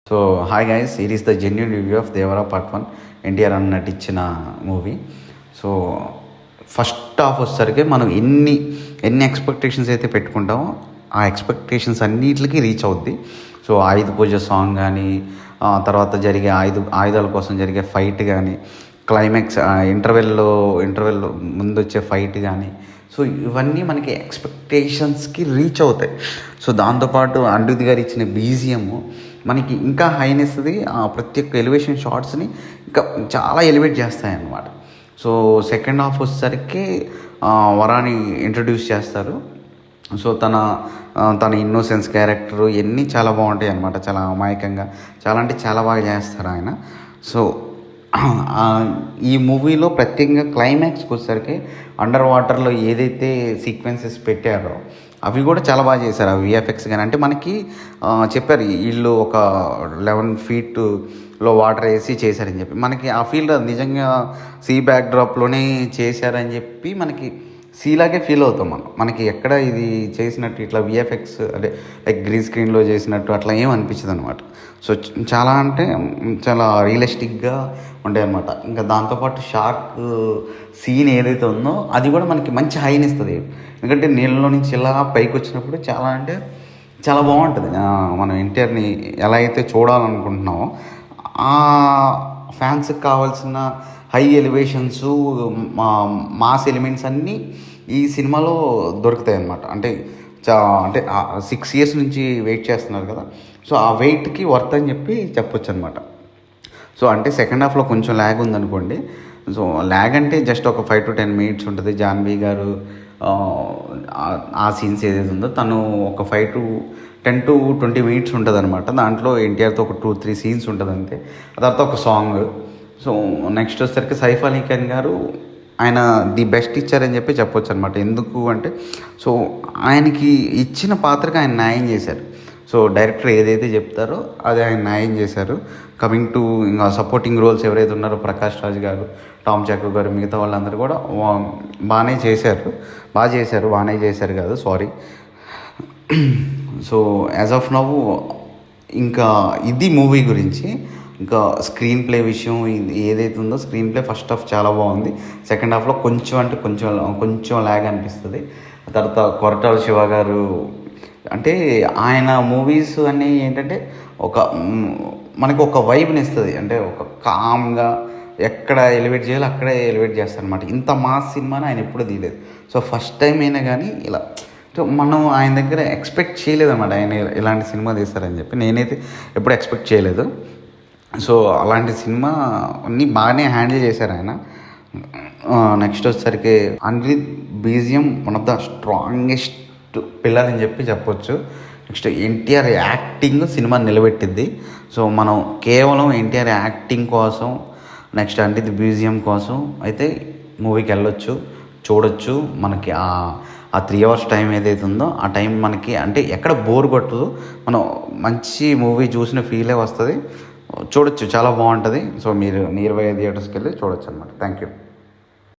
So hi guys, it is the genuine review of Devara part 1. NTR అన్న నటించిన movie. So first half వచ్చేసరికి మనం ఎన్ని ఎక్స్పెక్టేషన్స్ అయితే పెట్టుకుంటామో ఆ ఎక్స్పెక్టేషన్స్ అన్నిటికీ రీచ్ అవుద్ది. సో ఆయుధ పూజ సాంగ్ కానీ, తర్వాత జరిగే ఆయుధాల కోసం జరిగే ఫైట్ కానీ, క్లైమాక్స్ ఇంటర్వెల్లో ముందు వచ్చే ఫైట్ కానీ, సో ఇవన్నీ మనకి ఎక్స్పెక్టేషన్స్కి రీచ్ అవుతాయి. సో దాంతోపాటు అనిరుద్ధ్ గారు ఇచ్చిన బీజిఎం మనకి ఇంకా హైనెస్ది, ప్రతి ఒక్క ఎలివేషన్ షాట్స్ని ఇంకా చాలా ఎలివేట్ చేస్తాయి అన్నమాట. సో సెకండ్ హాఫ్ వచ్చేసరికి వరాని ఇంట్రడ్యూస్ చేస్తారు. సో తన ఇన్నోసెన్స్ క్యారెక్టరు ఇవన్నీ చాలా బాగుంటాయి అన్నమాట. చాలా అమాయకంగా, చాలా అంటే చాలా బాగా చేస్తారు ఆయన. సో ఈ మూవీలో ప్రత్యేకంగా క్లైమాక్స్కి వచ్చేసరికి అండర్ వాటర్లో ఏదైతే సీక్వెన్సెస్ పెట్టారో అవి కూడా చాలా బాగా చేశారు. ఆ విఎఫ్ఎక్స్ కానీ, అంటే మనకి చెప్పారు వీళ్ళు ఒక 11 ఫీట్లో వాటర్ వేసి చేశారని చెప్పి, మనకి ఆ ఫీల్ నిజంగా సీ బ్యాక్ డ్రాప్లోనే చేశారని చెప్పి మనకి సీలాగే ఫీల్ అవుతాం మనకి ఎక్కడ ఇది చేసినట్టు ఇట్లా విఎఫ్ఎక్స్ అంటే లైక్ గ్రీన్ స్క్రీన్లో చేసినట్టు అట్లా ఏం అనిపించదు అనమాట. సో చాలా అంటే చాలా రియలిస్టిక్గా ఉంటాయి అనమాట. ఇంకా దాంతోపాటు షార్క్ సీన్ ఏదైతే ఉందో అది కూడా మనకి మంచి హైని ఇస్తుంది. ఎందుకంటే నీళ్ళలో నుంచి ఇలా పైకి వచ్చినప్పుడు చాలా అంటే చాలా బాగుంటుంది. మనం ఎన్టీఆర్ని ఎలా అయితే చూడాలనుకుంటున్నామో ఆ ఫ్యాన్స్కి కావాల్సిన హై ఎలివేషన్స్, మాస్ ఎలిమెంట్స్ అన్నీ ఈ సినిమాలో దొరుకుతాయి అన్నమాట. అంటే 6 years నుంచి వెయిట్ చేస్తున్నారు కదా, సో ఆ వెయిట్కి వర్త్ అని చెప్పి చెప్పొచ్చు అనమాట. సో అంటే సెకండ్ హాఫ్లో కొంచెం ల్యాగ్ ఉందనుకోండి. సో ల్యాగ్ అంటే జస్ట్ ఒక 5 to 10 minutes ఉంటుంది. జాన్వీ గారు ఆ సీన్స్ ఏదైతే ఉందో తను ఒక 10 to 20 minutes ఉంటుంది అనమాట. దాంట్లో ఎన్టీఆర్తో ఒక 2-3 scenes ఉంటుంది అంతే. ఆ తర్వాత ఒక సాంగ్. సో నెక్స్ట్ వచ్చేసరికి సైఫ్ అలీ ఖాన్ గారు ఆయన ది బెస్ట్ ఇచ్చారని చెప్పి చెప్పొచ్చు అనమాట. ఎందుకు అంటే సో ఆయనకి ఇచ్చిన పాత్రకి ఆయన న్యాయం చేశారు. సో డైరెక్టర్ ఏదైతే చెప్తారో అది ఆయన న్యాయం చేశారు. కమింగ్ టు ఇంకా సపోర్టింగ్ రోల్స్ ఎవరైతే ఉన్నారో ప్రకాష్ రాజ్ గారు, టామ్ చాకో గారు, మిగతా వాళ్ళందరూ కూడా బాగానే చేశారు కాదు, sorry. So as of now ఇంకా ఇది మూవీ గురించి. ఇంకా స్క్రీన్ ప్లే విషయం ఏదైతే ఉందో, స్క్రీన్ ప్లే ఫస్ట్ హాఫ్ చాలా బాగుంది. సెకండ్ హాఫ్లో కొంచెం ల్యాగ్ అనిపిస్తుంది. తర్వాత కొరటాల శివ గారు అంటే ఆయన మూవీస్ అన్నీ ఏంటంటే మనకి ఒక వైబ్ని ఇస్తుంది. అంటే ఒక కామ్గా ఎక్కడ ఎలివేట్ చేయాలో అక్కడే ఎలివేట్ చేస్తారు అనమాట. ఇంత మాస్ సినిమాని ఆయన ఎప్పుడు తీయలేదు. సో ఫస్ట్ టైం అయినా కానీ ఇలా మనం ఆయన దగ్గర ఎక్స్పెక్ట్ చేయలేదన్నమాట ఆయన ఇలాంటి సినిమా తీస్తారని చెప్పి. నేనైతే ఎప్పుడు ఎక్స్పెక్ట్ చేయలేదు. సో అలాంటి సినిమా అన్నీ బాగానే హ్యాండిల్ చేశారు ఆయన. నెక్స్ట్ వచ్చేసరికి Anirudh BGM one of the strongest pillar అని చెప్పి చెప్పొచ్చు. నెక్స్ట్ ఎన్టీఆర్ యాక్టింగ్ సినిమా నిలబెట్టింది. సో మనం కేవలం ఎన్టీఆర్ యాక్టింగ్ కోసం, నెక్స్ట్ అనిరుద్ధ్ బీజిఎం కోసం అయితే మూవీకి వెళ్ళొచ్చు, చూడొచ్చు. మనకి ఆ 3 hours టైం ఏదైతే ఉందో ఆ టైం మనకి అంటే ఎక్కడ బోర్ కొట్టదు. మనం మంచి మూవీ చూసిన ఫీలే వస్తుంది. చూడొచ్చు, చాలా బాగుంటుంది. సో మీరు నియర్ బై థియేటర్స్కి వెళ్ళి చూడొచ్చు అనమాట. Thank you.